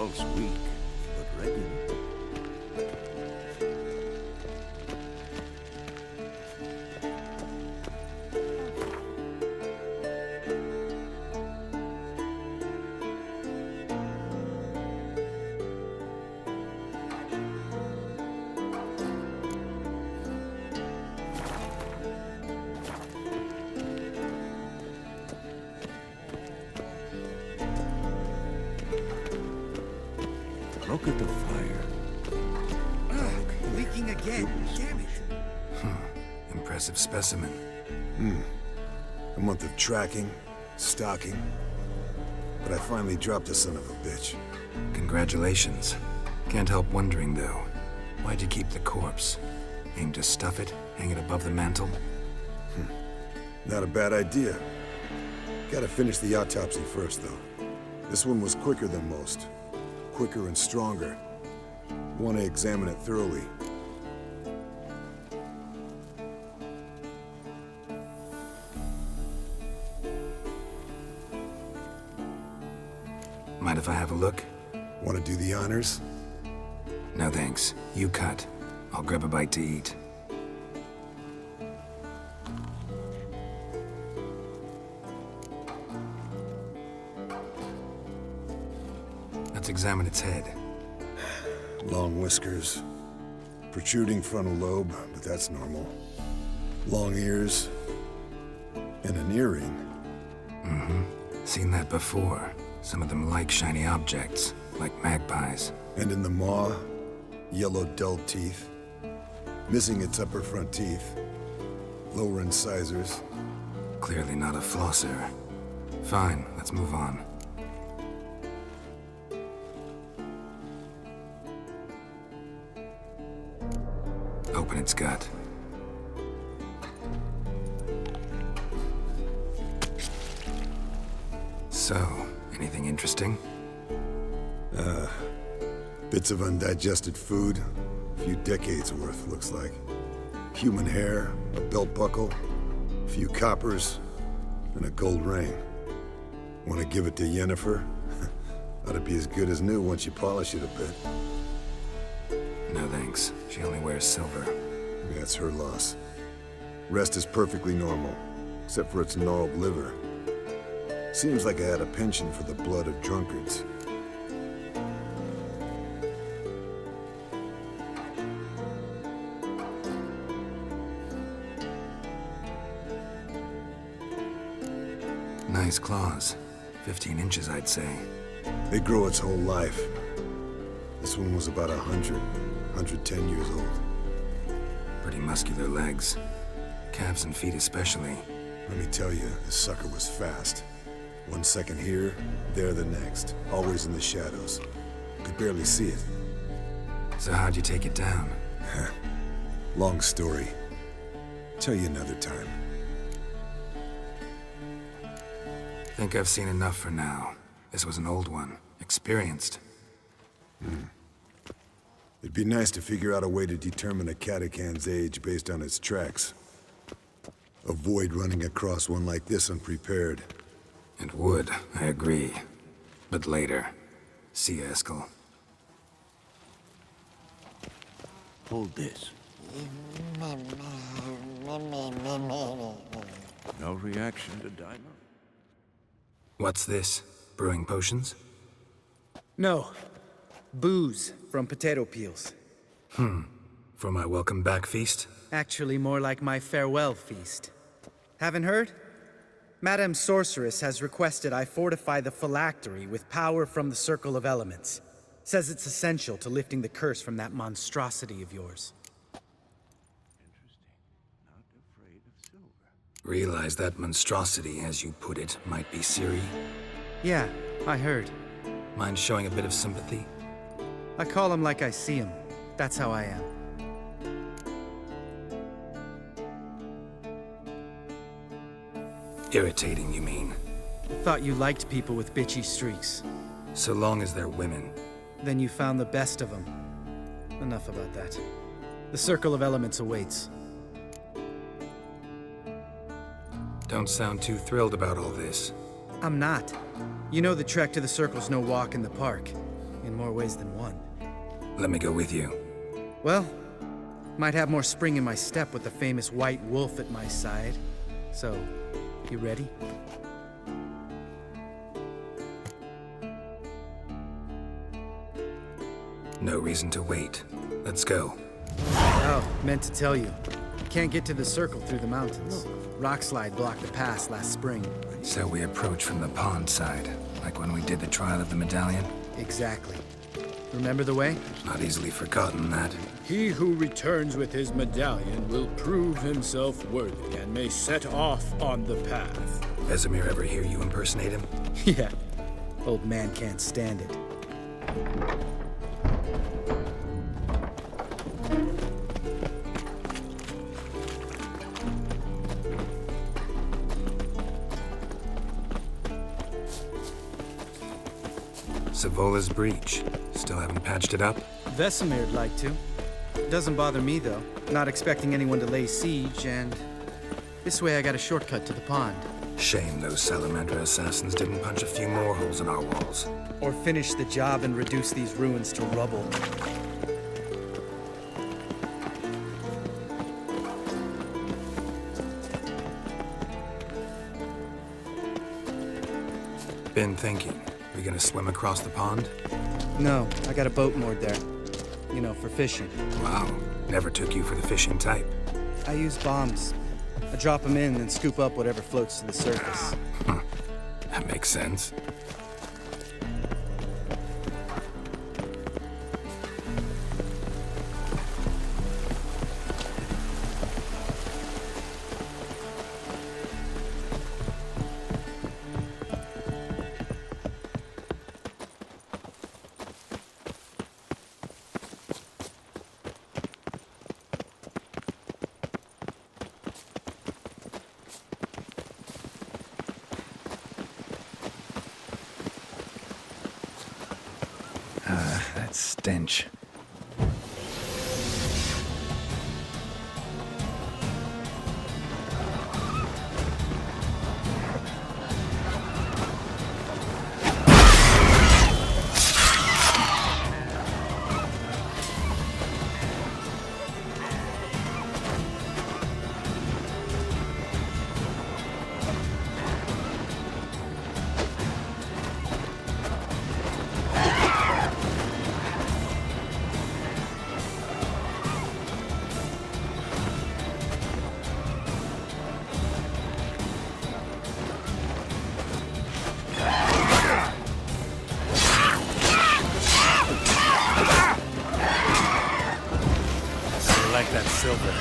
Pulse weak, but regular. Look at the fire. Leaking again. Damn it. Impressive specimen. A month of tracking, stalking. But I finally dropped the son of a bitch. Congratulations. Can't help wondering, though. Why'd you keep the corpse? Aim to stuff it? Hang it above the mantel? Not a bad idea. Gotta finish the autopsy first, though. This one was quicker than most. Quicker and stronger. Want to examine it thoroughly. Mind if I have a look? Want to do the honors? No thanks. You cut. I'll grab a bite to eat. Let's examine its head. Long whiskers. Protruding frontal lobe, but that's normal. Long ears. And an earring. Seen that before. Some of them like shiny objects, like magpies. And in the maw, yellow dull teeth. Missing its upper front teeth. Lower incisors. Clearly not a flosser. Fine, let's move on. Open its gut. So, anything interesting? Bits of undigested food. A few decades worth, looks like. Human hair, a belt buckle, a few coppers, and a gold ring. Want to give it to Yennefer? Ought to be as good as new once you polish it a bit. No thanks. She only wears silver. That's her loss. Rest is perfectly normal, except for its gnarled liver. Seems like I had a penchant for the blood of drunkards. Nice claws. 15 inches, I'd say. They grow its whole life. This one was about 110 years old. Pretty muscular legs. Calves and feet especially. Let me tell you, this sucker was fast. 1 second here, there the next. Always in the shadows. Could barely see it. So how'd you take it down? Long story. Tell you another time. Think I've seen enough for now. This was an old one. Experienced. It'd be nice to figure out a way to determine a catacan's age based on its tracks. Avoid running across one like this unprepared. It would, I agree. But later. See you, Eskel. Hold this. No reaction to dino? What's this? Brewing potions? No. Booze from potato peels. For my welcome back feast? Actually, more like my farewell feast. Haven't heard? Madame Sorceress has requested I fortify the phylactery with power from the Circle of Elements. Says it's essential to lifting the curse from that monstrosity of yours. Interesting. Not afraid of silver. Realize that monstrosity, as you put it, might be Ciri? Yeah, I heard. Mind showing a bit of sympathy? I call him like I see him. That's how I am. Irritating, you mean? Thought you liked people with bitchy streaks. So long as they're women. Then you found the best of them. Enough about that. The Circle of Elements awaits. Don't sound too thrilled about all this. I'm not. You know the trek to the Circle's no walk in the park. in more ways than one. Let me go with you. Well, might have more spring in my step with the famous white wolf at my side. So, you ready? No reason to wait. Let's go. Oh, meant to tell you. Can't get to the circle through the mountains. Rockslide blocked the pass last spring. So we approach from the pond side, like when we did the trial of the medallion? Exactly. Remember the way? Not easily forgotten, that. He who returns with his medallion will prove himself worthy and may set off on the path. Vesemir ever hear you impersonate him? Yeah. Old man can't stand it. Savola's breach. Still haven't patched it up? Vesemir'd like to. Doesn't bother me, though. Not expecting anyone to lay siege, and this way I got a shortcut to the pond. Shame those Salamander assassins didn't punch a few more holes in our walls. Or finish the job and reduce these ruins to rubble. Been thinking. We gonna swim across the pond? No, I got a boat moored there. You know, for fishing. Wow. Never took you for the fishing type. I use bombs. I drop them in and scoop up whatever floats to the surface. That makes sense. That stench. That silver.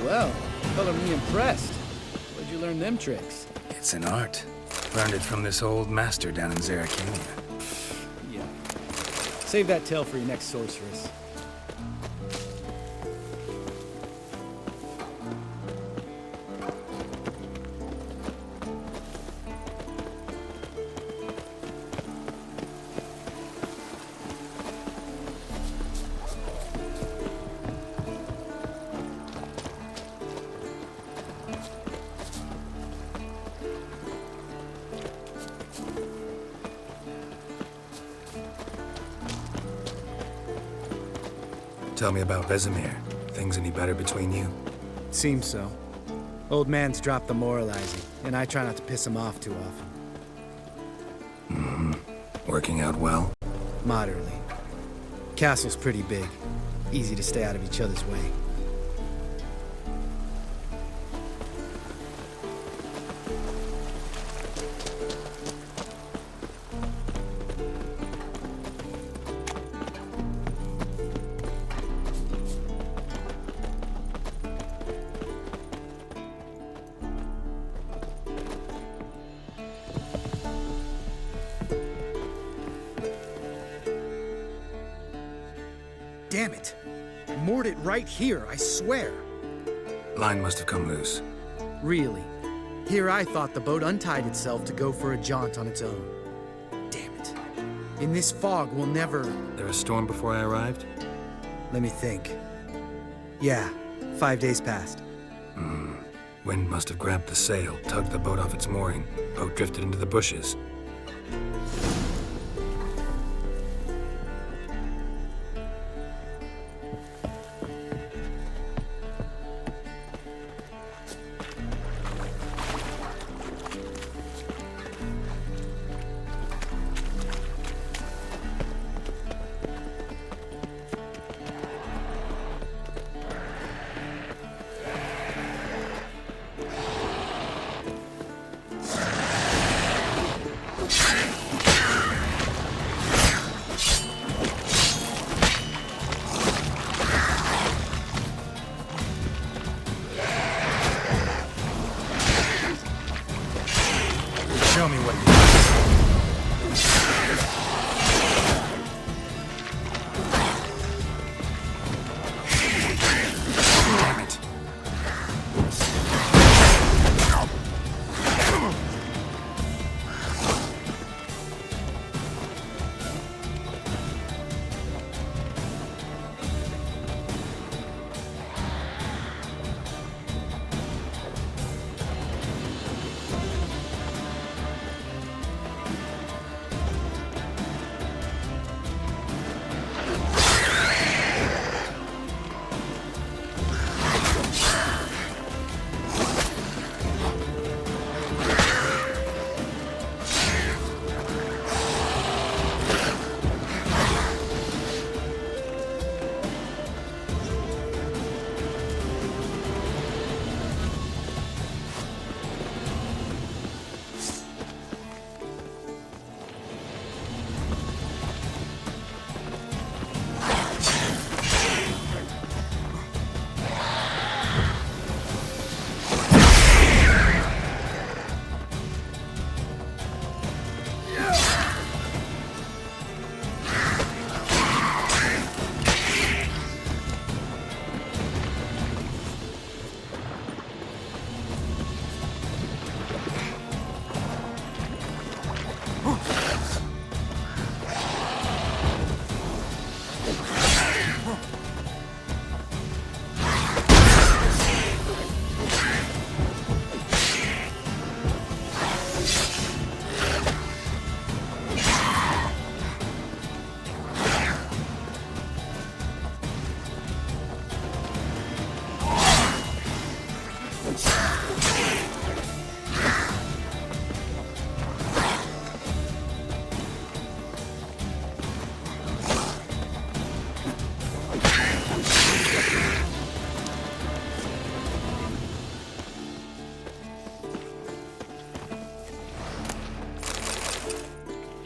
Well, color me impressed. Where'd you learn them tricks? It's an art. Learned it from this old master down in Zeracania. Yeah. Save that tale for your next sorceress. Tell me about Vesemir. Things any better between you? Seems so. Old man's dropped the moralizing, and I try not to piss him off too often. Working out well? Moderately. Castle's pretty big. Easy to stay out of each other's way. Damn it! I moored it right here, I swear. Line must have come loose. Really? Here I thought the boat untied itself to go for a jaunt on its own. Damn it. In this fog, we'll never... There a storm before I arrived? Let me think. Yeah, 5 days passed. Wind must have grabbed the sail, tugged the boat off its mooring. Boat drifted into the bushes. Show me what you got. Damn it.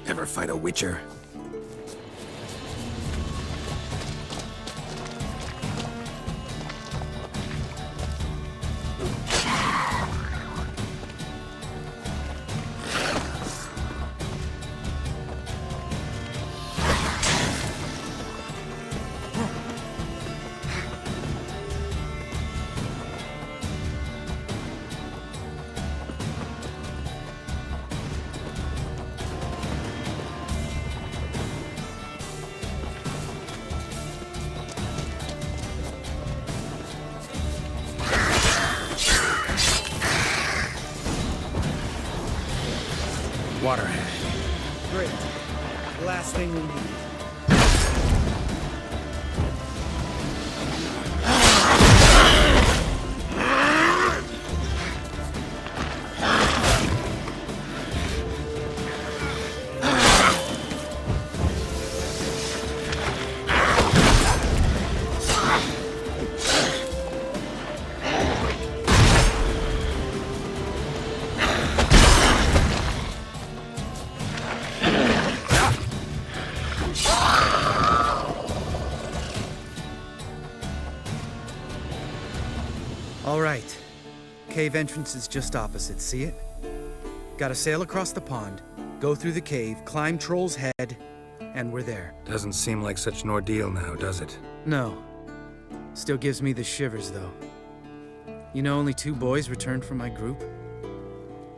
Ever fight a witcher? Water hag. Great. Last thing we need. All right. Cave entrance is just opposite, see it? Gotta sail across the pond, go through the cave, climb Troll's Head, and we're there. Doesn't seem like such an ordeal now, does it? No. Still gives me the shivers, though. You know only 2 boys returned from my group?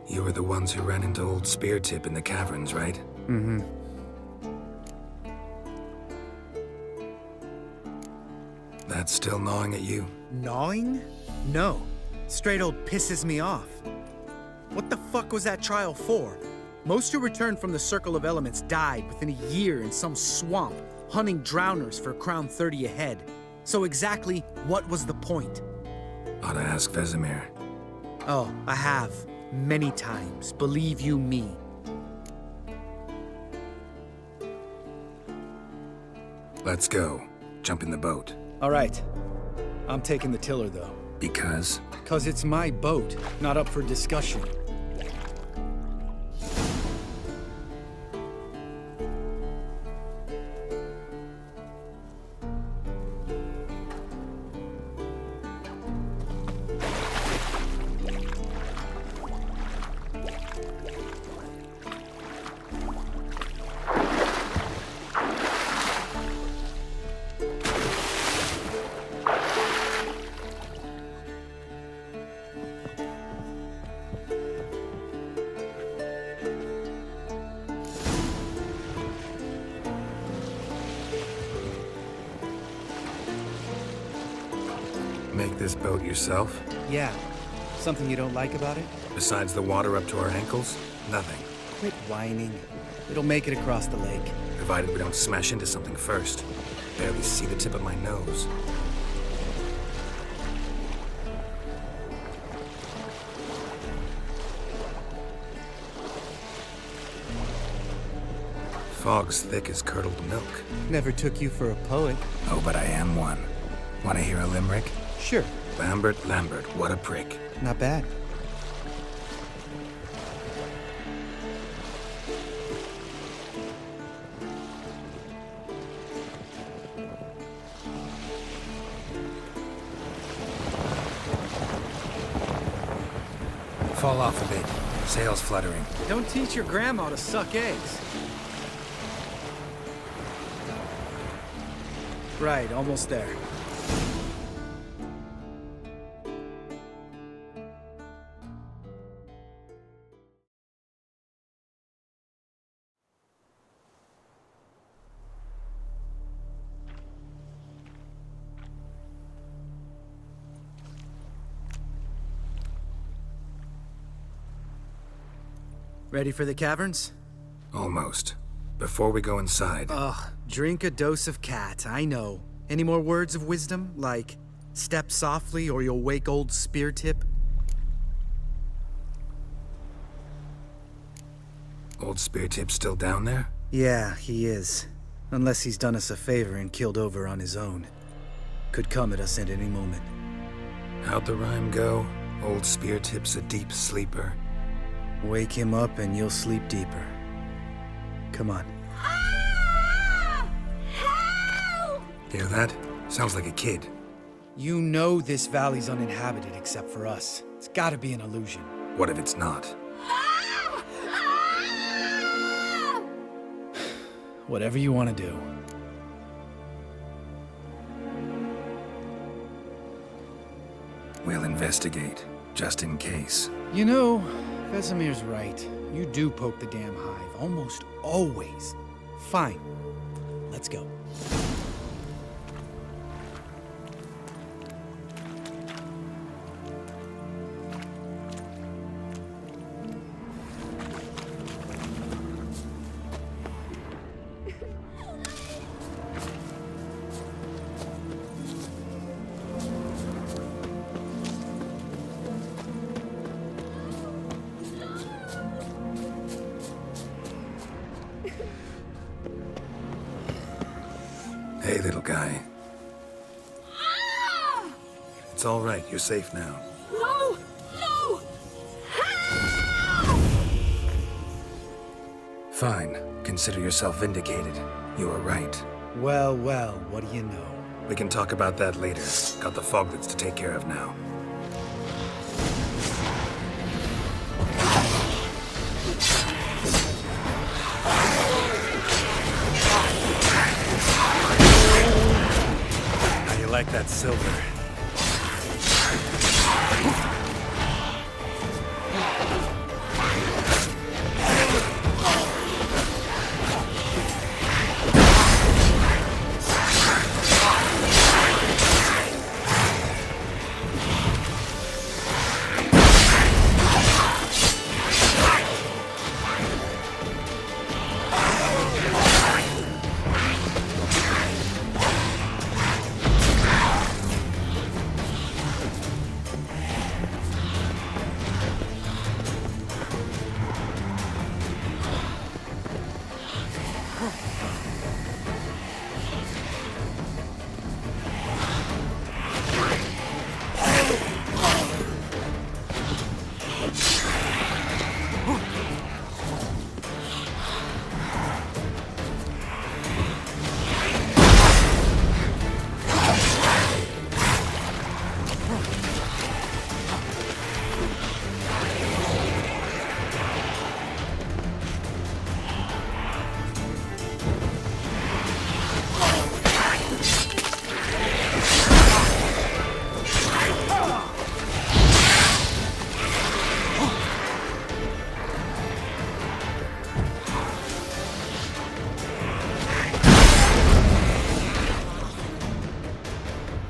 You were the ones who ran into old Speartip in the caverns, right? Mm-hmm. That's still gnawing at you? Gnawing? No. Straight old pisses me off. What the fuck was that trial for? Most who returned from the Circle of Elements died within a year in some swamp, hunting drowners for Crown 30 a head. So exactly what was the point? Ought to ask Vesemir. Oh, I have. Many times, believe you me. Let's go. Jump in the boat. All right. I'm taking the tiller, though. Because? 'Cause it's my boat, not up for discussion. Make this boat yourself? Yeah. Something you don't like about it? Besides the water up to our ankles? Nothing. Quit whining. It'll make it across the lake. Provided we don't smash into something first. Barely see the tip of my nose. Fog's thick as curdled milk. Never took you for a poet. Oh, but I am one. Want to hear a limerick? Sure. Lambert, what a prick. Not bad. Fall off a bit. Sails fluttering. Don't teach your grandma to suck eggs. Right, almost there. Ready for the caverns? Almost. Before we go inside, Ugh, drink a dose of cat, I know. Any more words of wisdom, like, step softly or you'll wake old Speartip? old Speartip's still down there? Yeah, he is. Unless he's done us a favor and killed over on his own. Could come at us at any moment. How'd the rhyme go? Old Speartip's a deep sleeper. Wake him up and you'll sleep deeper. Come on. Help! Hear that? Sounds like a kid. You know this valley's uninhabited except for us. It's gotta be an illusion. What if it's not? Whatever you want to do. We'll investigate, just in case. You know, Vesemir's right. You do poke the damn hive, almost always. Fine. Let's go. Hey, little guy. It's all right. You're safe now. No! No! Fine. Consider yourself vindicated. You were right. Well, well, what do you know? We can talk about that later. Got the foglets to take care of now. that silver.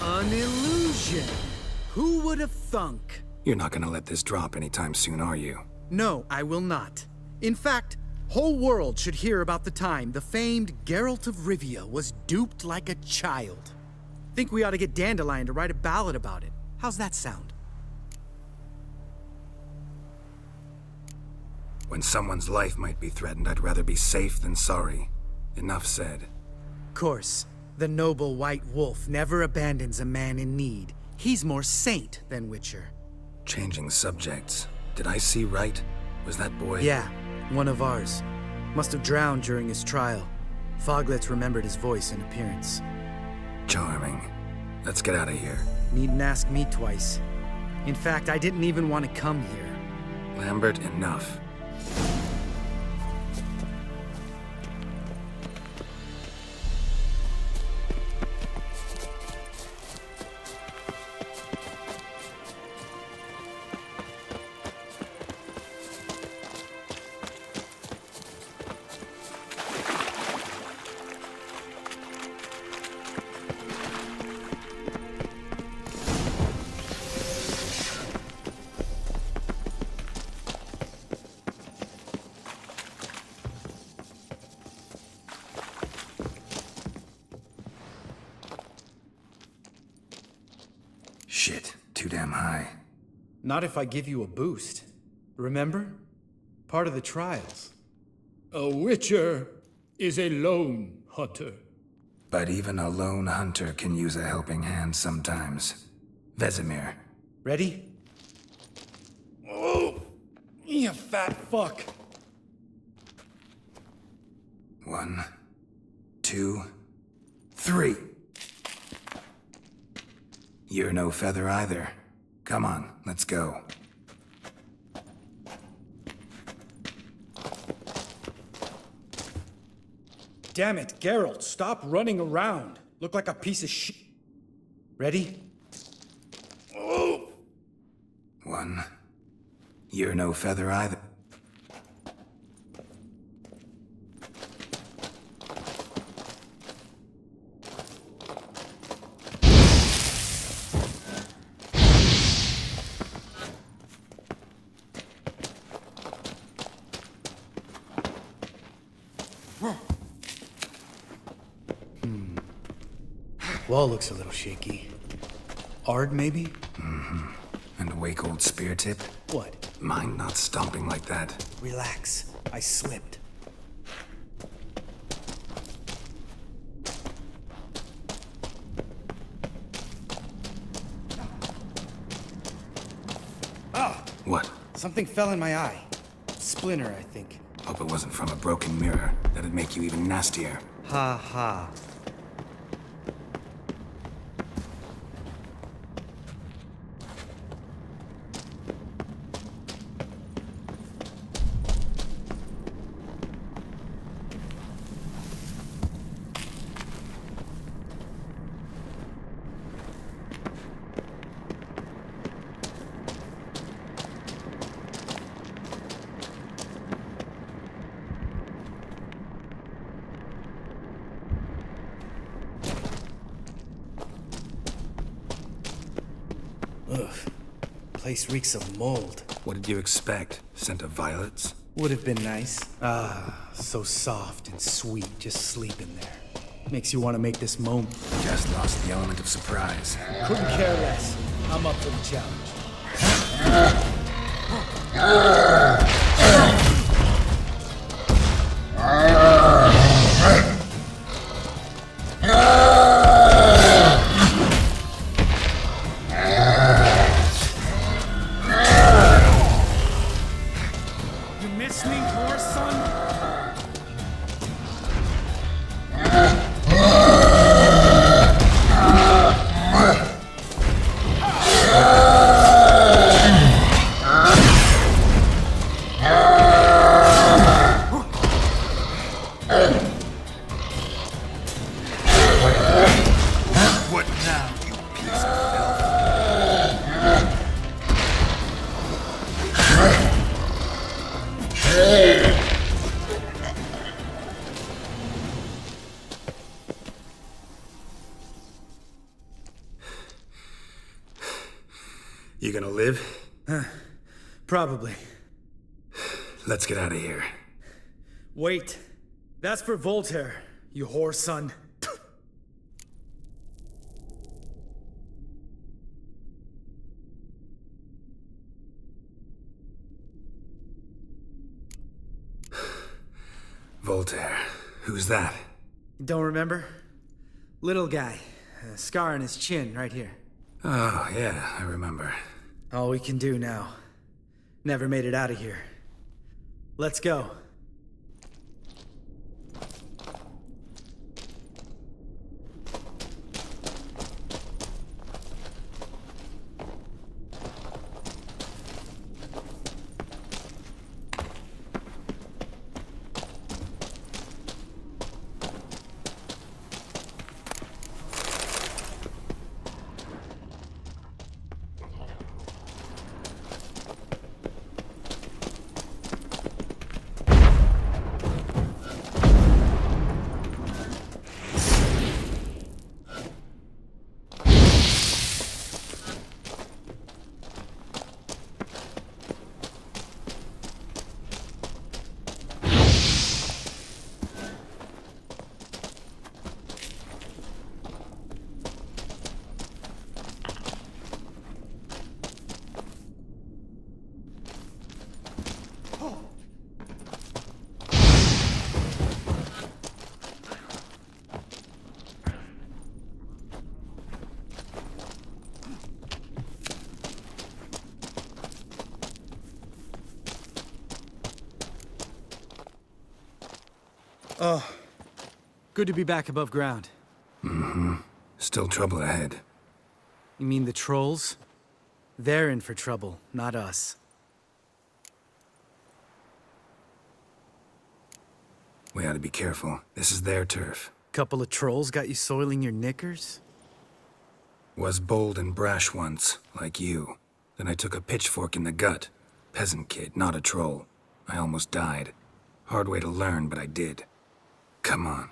An illusion! Who would have thunk? You're not gonna let this drop anytime soon, are you? No, I will not. In fact, whole world should hear about the time the famed Geralt of Rivia was duped like a child. Think we ought to get Dandelion to write a ballad about it. How's that sound? When someone's life might be threatened, I'd rather be safe than sorry. Enough said. Course, the noble white wolf never abandons a man in need. He's more saint than Witcher. Changing subjects. Did I see right? Was that boy? Yeah, one of ours. Must have drowned during his trial. Foglets remembered his voice and appearance. Charming. Let's get out of here. Needn't ask me twice. In fact, I didn't even want to come here. Lambert, enough. Shit, too damn high. Not if I give you a boost. Remember? Part of the trials. A Witcher is a lone hunter. But even a lone hunter can use a helping hand sometimes. Vesemir. Ready? Oh! You fat fuck! 1, 2, 3. You're no feather either. Come on, let's go. Damn it, Geralt, stop running around. Look like a piece of shit. Ready? Oh! 1. You're no feather either. Wall looks a little shaky. Ard, maybe? And a wake old spear tip. What? Mind not stomping like that. Relax. I slipped. Ah! What? Something fell in my eye. Splinter, I think. Hope it wasn't from a broken mirror. That'd make you even nastier. Ha ha. Place reeks of mold. What did you expect? Scent of violets? Would have been nice. Ah, so soft and sweet, just sleeping there. Makes you want to make this moment. Just lost the element of surprise. Couldn't care less. I'm up for the challenge. You miss me, horse son? What now, you piece of filth? You gonna live? Probably. Let's get out of here. Wait. That's for Voltaire, you whore son. Voltaire. Who's that? Don't remember? Little guy. A scar on his chin right here. Oh, yeah, I remember. All we can do now. Never made it out of here. Let's go. Oh, good to be back above ground. Still trouble ahead. You mean the trolls? They're in for trouble, not us. We ought to be careful. This is their turf. Couple of trolls got you soiling your knickers? Was bold and brash once, like you. Then I took a pitchfork in the gut. Peasant kid, not a troll. I almost died. Hard way to learn, but I did. Come on.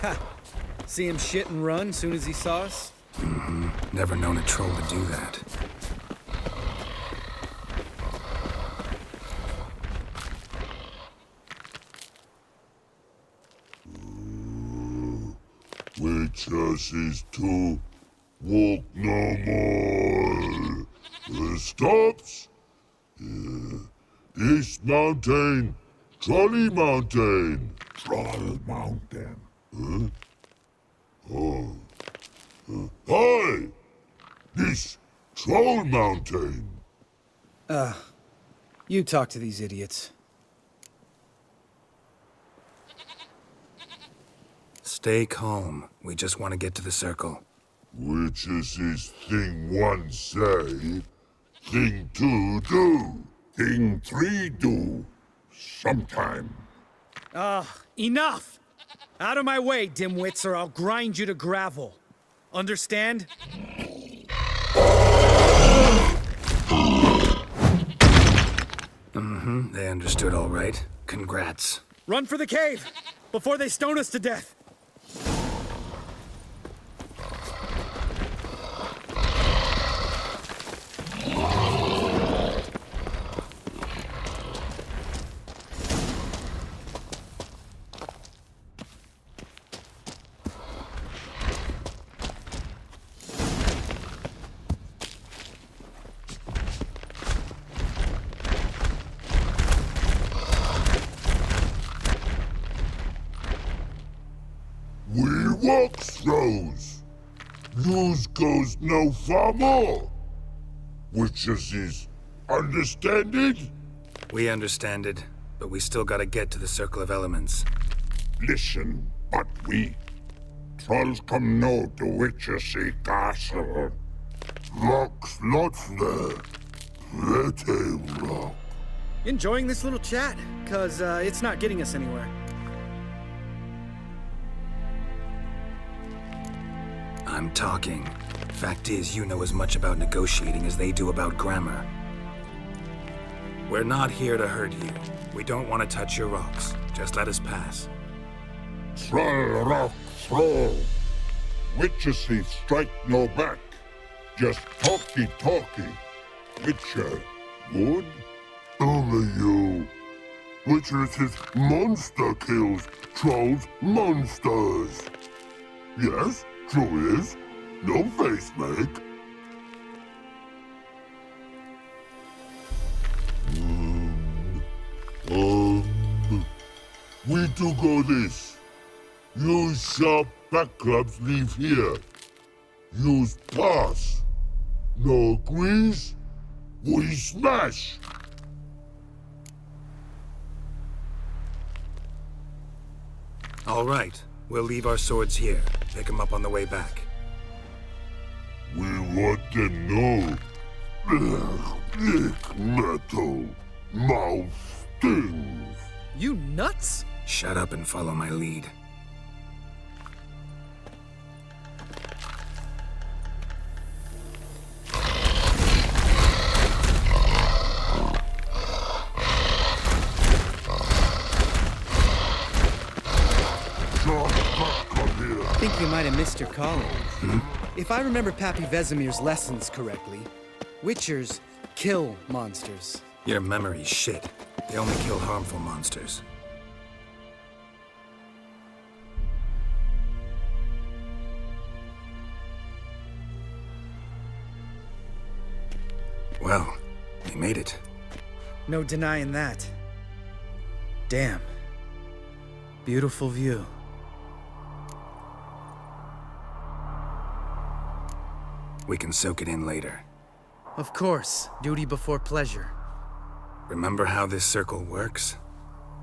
Ha! See him shit and run soon as he saw us? Never known a troll to do that. Waitress is to walk no more. Stops. This mountain, Trolley Mountain. Troll Mountain. Huh? Oh. Hi! This Troll Mountain. You talk to these idiots. Stay calm. We just want to get to the circle. Which is this thing one say, thing two do, thing three do, sometime. Enough! Out of my way, dimwits, or I'll grind you to gravel. Understand? They understood all right. Congrats. Run for the cave! Before they stone us to death! We walk throws. News goes no far more. Which is understand it? We understand it, but we still gotta get to the Circle of Elements. Listen, but we trolls come no to Witchersea Castle. Rocks lots there. Pretty rock. Enjoying this little chat, cause it's not getting us anywhere. I'm talking. Fact is, you know as much about negotiating as they do about grammar. We're not here to hurt you. We don't want to touch your rocks. Just let us pass. Troll rock throw. Witchersea strike no back. Just talky. Witcher, good? Only you. Witcher's monster kills trolls monsters. Yes, true is. No face make. We do go this. Use sharp backups leave here. Use pass. No agrees? We smash. All right. We'll leave our swords here. Pick them up on the way back. We want to know. Thick metal. Mouth stings. You nuts? Shut up and follow my lead. I think you might have missed your calling. If I remember Pappy Vesemir's lessons correctly, Witchers kill monsters. Your memory's shit. They only kill harmful monsters. Well, we made it. No denying that. Damn. Beautiful view. We can soak it in later. Of course, duty before pleasure. Remember how this circle works?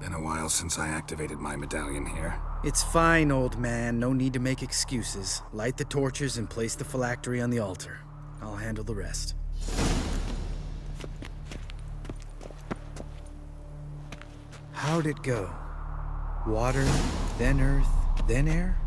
Been a while since I activated my medallion here. It's fine, old man. No need to make excuses. Light the torches and place the phylactery on the altar. I'll handle the rest. How'd it go? Water, then earth, then air?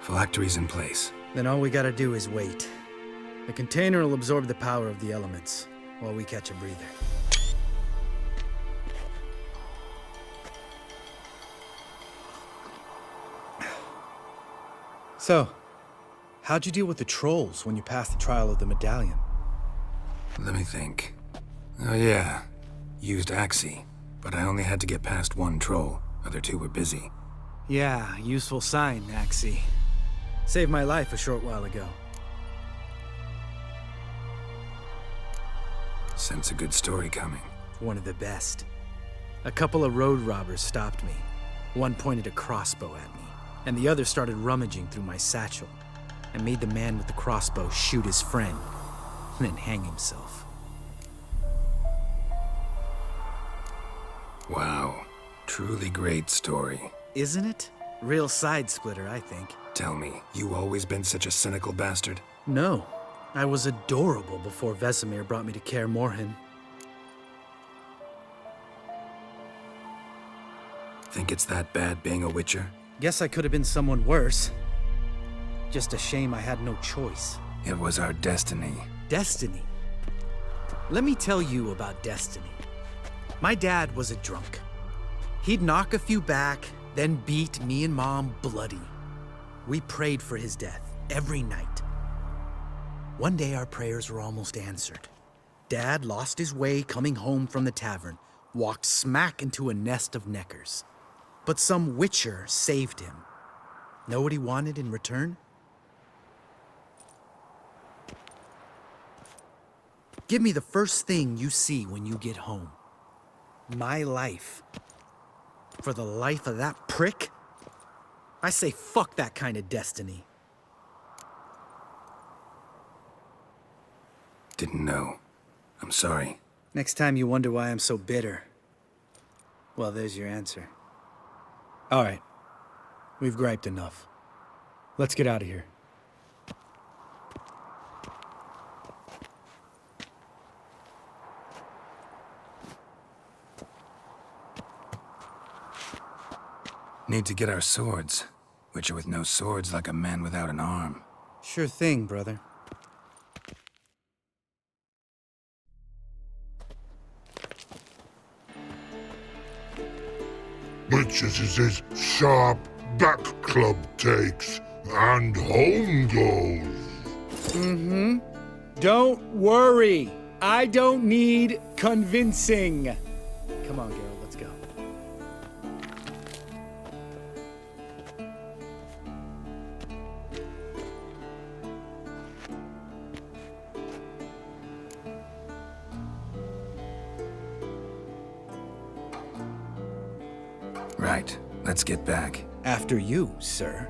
Phylactery's in place. Then all we gotta do is wait. The container will absorb the power of the elements, while we catch a breather. So, how'd you deal with the trolls when you passed the trial of the medallion? Let me think. Oh yeah, used Axie, but I only had to get past one troll. Other two were busy. Yeah, useful sign, Axie. Saved my life a short while ago. Sense a good story coming. One of the best. A couple of road robbers stopped me. One pointed a crossbow at me, and the other started rummaging through my satchel and made the man with the crossbow shoot his friend, and then hang himself. Wow. Truly great story. Isn't it? Real side splitter, I think. Tell me, you always been such a cynical bastard? No. I was adorable before Vesemir brought me to Kaer Morhen. Think it's that bad being a Witcher? Guess I could have been someone worse. Just a shame I had no choice. It was our destiny. Destiny? Let me tell you about destiny. My dad was a drunk. He'd knock a few back, then beat me and Mom bloody. We prayed for his death every night. One day our prayers were almost answered. Dad lost his way coming home from the tavern, walked smack into a nest of neckers. But some Witcher saved him. Know what he wanted in return? Give me the first thing you see when you get home. My life. For the life of that prick? I say fuck that kind of destiny. Didn't know. I'm sorry. Next time you wonder why I'm so bitter, well, there's your answer. All right. We've griped enough. Let's get out of here. Need to get our swords. Witcher with no swords like a man without an arm. Sure thing, brother. Witches is his sharp back club takes, and home goes. Don't worry. I don't need convincing. Come on, Geralt, let's go. Right. Let's get back. After you, sir.